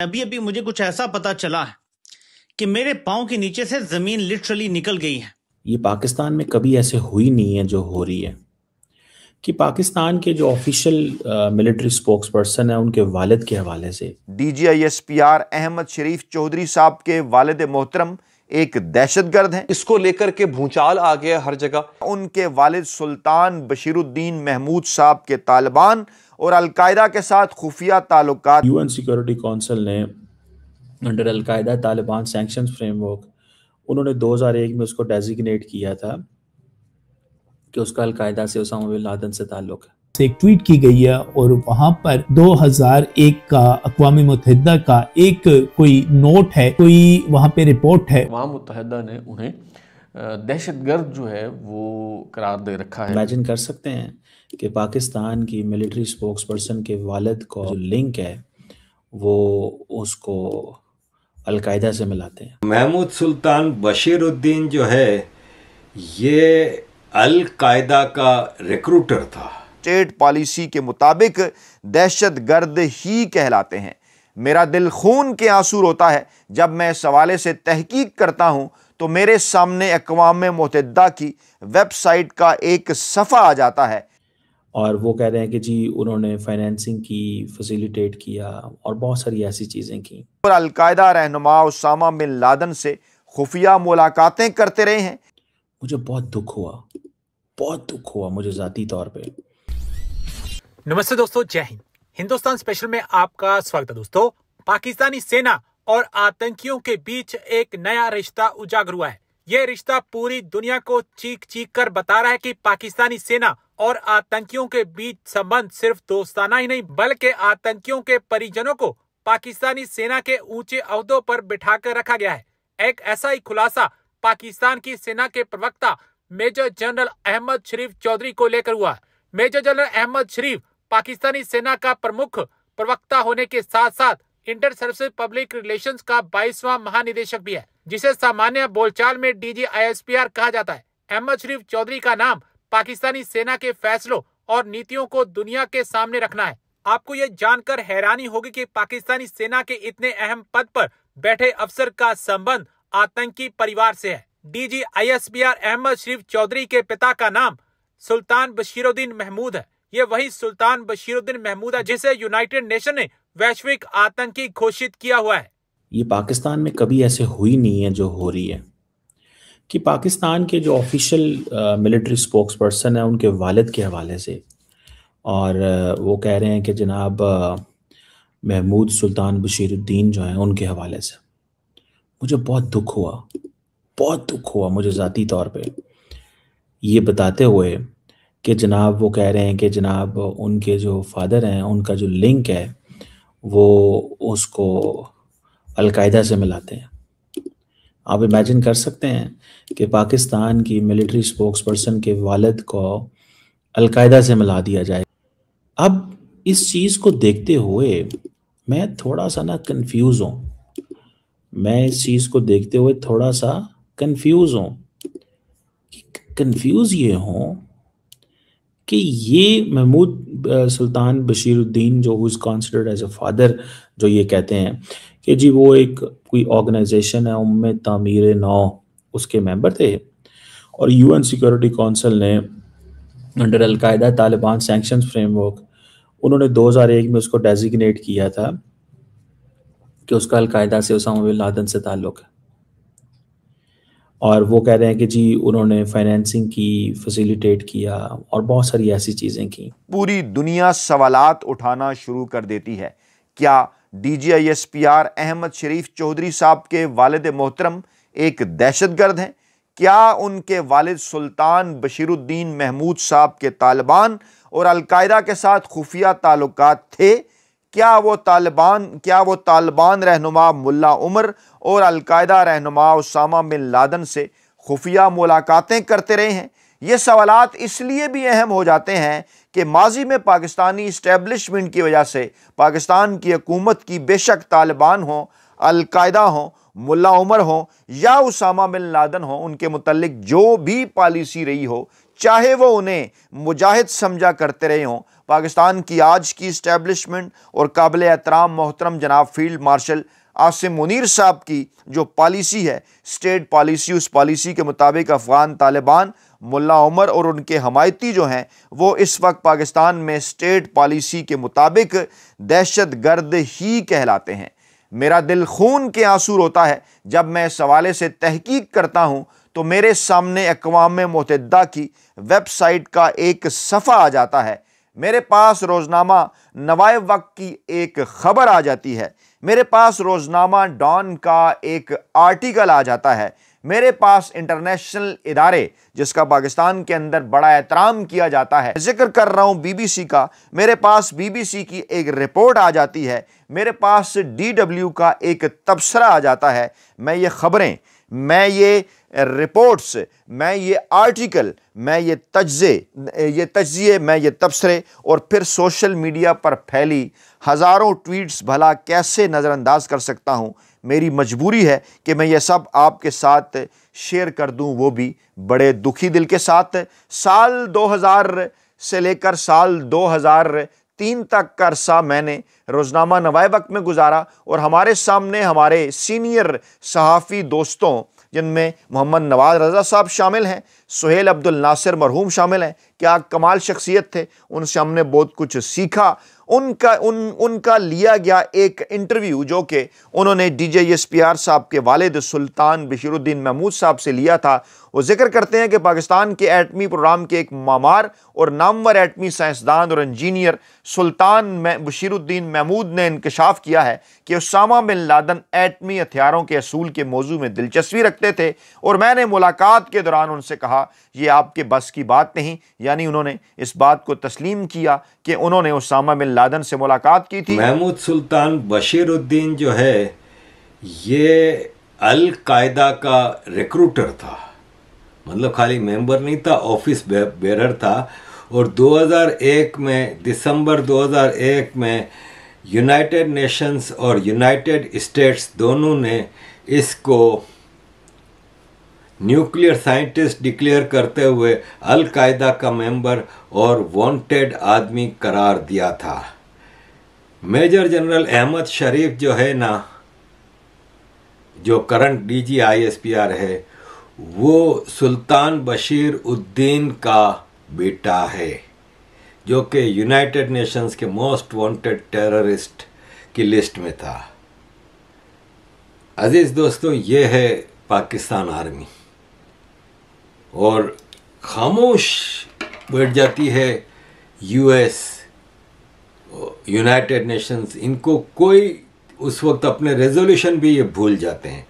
अभी अभी मुझे कुछ ऐसा पता चला है कि मेरे पाँव के नीचे से जमीन लिटरली निकल गई है। ये पाकिस्तान में कभी ऐसे हुई नहीं है जो हो रही है कि पाकिस्तान के जो ऑफिशियल मिलिट्री स्पोक्स पर्सन है उनके वालिद के हवाले से DGISPR अहमद शरीफ चौधरी साहब के वालिद मोहतरम एक दहशतगर्द हैं। इसको लेकर के भूचाल आ गया हर जगह। उनके वालिद सुल्तान बशीरुद्दीन महमूद साहब के तालिबान और अलकायदा के साथ खुफिया ताल्लुकात। UN सिक्योरिटी काउंसिल ने under al Qaeda Taliban sanctions framework उन्होंने 2001 में उसको डेजिग्नेट किया था कि उसका अलकायदा से उसामा बिन लादेन से ताल्लुक है। एक ट्वीट की गई है और वहां पर 2001 का अक़वाम मुत्तहिदा का एक कोई नोट है, कोई वहां पे रिपोर्ट है। अक़वाम मुत्तहिदा ने उन्हें दहशतगर्द जो है वो करार दे रखा है। इमेजिन कर सकते हैं कि पाकिस्तान की मिलिट्री स्पोक्स पर्सन के वालिद को जो लिंक है वो उसको अलकायदा से मिलाते हैं। महमूद सुल्तान बशीरुद्दीन जो है ये अल-कायदा का रिक्रूटर था। स्टेट पॉलिसी के मुताबिक दहशतगर्द ही कहलाते हैं। मेरा दिल खून के आंसू रोता है जब मैं इस हवाले से तहकीक करता हूं तो मेरे सामने अक़वाम मुत्तहिदा की वेबसाइट का एक सफ़ा आ जाता है और वो कह रहे हैं कि जी उन्होंने फाइनेंसिंग की, फैसिलिटेट किया और बहुत सारी ऐसी चीज़ें की और अलकायदा रहनुमा उसामा बिन लादेन से खुफिया मुलाकातें करते रहे हैं। मुझे बहुत दुख हुआ मुझे ज़ाती तौर पे। नमस्ते दोस्तों, जय हिंद। हिंदुस्तान स्पेशल में आपका स्वागत है। दोस्तों, पाकिस्तानी सेना और आतंकियों के बीच एक नया रिश्ता उजागर हुआ है। यह रिश्ता पूरी दुनिया को चीख चीख कर बता रहा है कि पाकिस्तानी सेना और आतंकियों के बीच संबंध सिर्फ दोस्ताना ही नहीं बल्कि आतंकियों के परिजनों को पाकिस्तानी सेना के ऊंचे ओहदों पर बिठाकर रखा गया है। एक ऐसा ही खुलासा पाकिस्तान की सेना के प्रवक्ता मेजर जनरल अहमद शरीफ चौधरी को लेकर हुआ। मेजर जनरल अहमद शरीफ पाकिस्तानी सेना का प्रमुख प्रवक्ता होने के साथ साथ इंटर सर्विसेज पब्लिक रिलेशंस का 22वां महानिदेशक भी है, जिसे सामान्य बोलचाल में DGISPR कहा जाता है। अहमद शरीफ चौधरी का नाम पाकिस्तानी सेना के फैसलों और नीतियों को दुनिया के सामने रखना है। आपको यह जानकर हैरानी होगी कि पाकिस्तानी सेना के इतने अहम पद पर बैठे अफसर का संबंध आतंकी परिवार से है। DGISPR अहमद शरीफ चौधरी के पिता का नाम सुल्तान बशीरुद्दीन महमूद है। ये वही सुल्तान बशीरुद्दीन महमूद है जिसे यूनाइटेड नेशन ने वैश्विक आतंकी घोषित किया हुआ है। ये पाकिस्तान में कभी ऐसे हुई नहीं है जो हो रही है कि पाकिस्तान के जो ऑफिशियल मिलिट्री स्पोक्स पर्सन है उनके वालिद के हवाले से और वो कह रहे हैं कि जनाब महमूद सुल्तान बशीरुद्दीन जो हैं उनके हवाले से। मुझे बहुत दुख हुआ मुझे ज़ाती तौर पे ये बताते हुए कि जनाब वो कह रहे हैं कि जनाब उनके जो फादर हैं उनका जो लिंक है वो उसको अलकायदा से मिलाते हैं। आप इमेजिन कर सकते हैं कि पाकिस्तान की मिलिट्री स्पोक्स पर्सन के वालिद को अलकायदा से मिला दिया जाए। अब इस चीज़ को देखते हुए मैं थोड़ा सा ना कंफ्यूज हूँ। कंफ्यूज ये हूँ कि ये महमूद सुल्तान बशीरुद्दीन जो is considered as a father, जो ये कहते हैं कि जी वो एक कोई ऑर्गेनाइजेशन है उम्मे तामीर नौ, उसके मेंबर थे और UN सिक्योरिटी काउंसिल ने under al Qaeda Taliban sanctions framework उन्होंने 2001 में उसको डेजिग्नेट किया था कि उसका अलकायदा से उसामा बिन लादेन से ताल्लुक है और वो कह रहे हैं कि जी उन्होंने फाइनेंसिंग की, फैसिलिटेट किया और बहुत सारी ऐसी चीज़ें की। पूरी दुनिया सवालात उठाना शुरू कर देती है। क्या DGISPR अहमद शरीफ चौधरी साहब के वालिद मोहतरम एक दहशतगर्द हैं? क्या उनके वालिद सुल्तान बशीरुद्दीन महमूद साहब के तालिबान और अलकायदा के साथ खुफिया ताल्लुकात थे? क्या वो तालिबान रहनुमा मुल्ला उमर और अलकायदा रहनुमा उसामा बिन लादेन से खुफिया मुलाकातें करते रहे हैं? ये सवालात इसलिए भी अहम हो जाते हैं कि माजी में पाकिस्तानी इस्टेब्लिशमेंट की वजह से पाकिस्तान की हुकूमत की बेशक तालिबान हो, अलकायदा हो, मुल्ला उमर हो या उसामा बिन लादेन हो, उनके मुतल्लिक जो भी पॉलिसी रही हो, चाहे वो उन्हें मुजाहिद समझा करते रहे हों, पाकिस्तान की आज की इस्टेब्लिशमेंट और काबिल एहतराम मोहतरम जनाब फील्ड मार्शल आसिम मुनीर साहब की जो पॉलिसी है, स्टेट पॉलिसी, उस पॉलिसी के मुताबिक अफगान तालिबान, मुल्ला उमर और उनके हमायती जो हैं वो इस वक्त पाकिस्तान में स्टेट पॉलिसी के मुताबिक दहशत गर्द ही कहलाते हैं। मेरा दिल खून के आंसू रोता है जब मैं इस हवाले से तहकीक करता हूँ तो मेरे सामने अक़वाम मुत्तहिदा की वेबसाइट का एक सफ़ा आ जाता है, मेरे पास रोज़नामा नवाए वक्त की एक ख़बर आ जाती है, मेरे पास रोज़नामा डॉन का एक आर्टिकल आ जाता है, मेरे पास इंटरनेशनल इदारे जिसका पाकिस्तान के अंदर बड़ा एहतराम किया जाता है, जिक्र कर रहा हूँ BBC का, मेरे पास BBC की एक रिपोर्ट आ जाती है, मेरे पास DW का एक तबसरा आ जाता है। मैं ये ख़बरें, मैं ये रिपोर्ट्स, मैं ये आर्टिकल, मैं ये तज्ज़िए, मैं ये तबसरे और फिर सोशल मीडिया पर फैली हज़ारों ट्वीट्स भला कैसे नज़रअंदाज कर सकता हूँ। मेरी मजबूरी है कि मैं ये सब आपके साथ शेयर कर दूँ, वो भी बड़े दुखी दिल के साथ। साल 2000 से लेकर साल 2003 तक का अरसा मैंने रोज़नामा नवाए वक्त में गुजारा और हमारे सामने हमारे सीनियर सहाफ़ी दोस्तों जिनमें मोहम्मद नवाज रज़ा साहब शामिल हैं, सुहेल अब्दुल नासिर मरहूम शामिल हैं, क्या कमाल शख्सियत थे, उनसे हमने बहुत कुछ सीखा। उनका लिया गया एक इंटरव्यू जो कि उन्होंने DGISPR साहब के वालिद सुल्तान बशीरुद्दीन महमूद साहब से लिया था, वो जिक्र करते हैं कि पाकिस्तान के एटमी प्रोग्राम के एक मामार और नामवर एटमी साइंसदान और इंजीनियर सुल्तान बशीरुद्दीन महमूद ने इंकशाफ किया है कि उसामा बिन लादेन एटमी हथियारों के असूल के मौजू में दिलचस्पी रखते थे और मैंने मुलाकात के दौरान उनसे कहा ये आपके बस की बात नहीं, यानी उन्होंने इस बात को तस्लीम किया कि उन्होंने उसामा बिन लादेन से मुलाकात की थी। महमूद सुल्तान बशीरुद्दीन जो है ये अल कायदा का रिक्रूटर था, मतलब खाली मेंबर नहीं था, ऑफिस बेरर था। और 2001 में, दिसंबर 2001 में यूनाइटेड नेशंस और यूनाइटेड स्टेट्स दोनों ने इसको न्यूक्लियर साइंटिस्ट डिक्लेयर करते हुए अल कायदा का मेंबर और वांटेड आदमी करार दिया था। मेजर जनरल अहमद शरीफ जो है ना, जो करंट DGISPR है, वो सुल्तान बशीर उद्दीन का बेटा है जो कि यूनाइटेड नेशंस के मोस्ट वांटेड टेररिस्ट की लिस्ट में था। अजीज़ दोस्तों, ये है पाकिस्तान आर्मी और खामोश बैठ जाती है US, यूनाइटेड नेशंस। इनको कोई उस वक्त अपने रेजोल्यूशन भी ये भूल जाते हैं।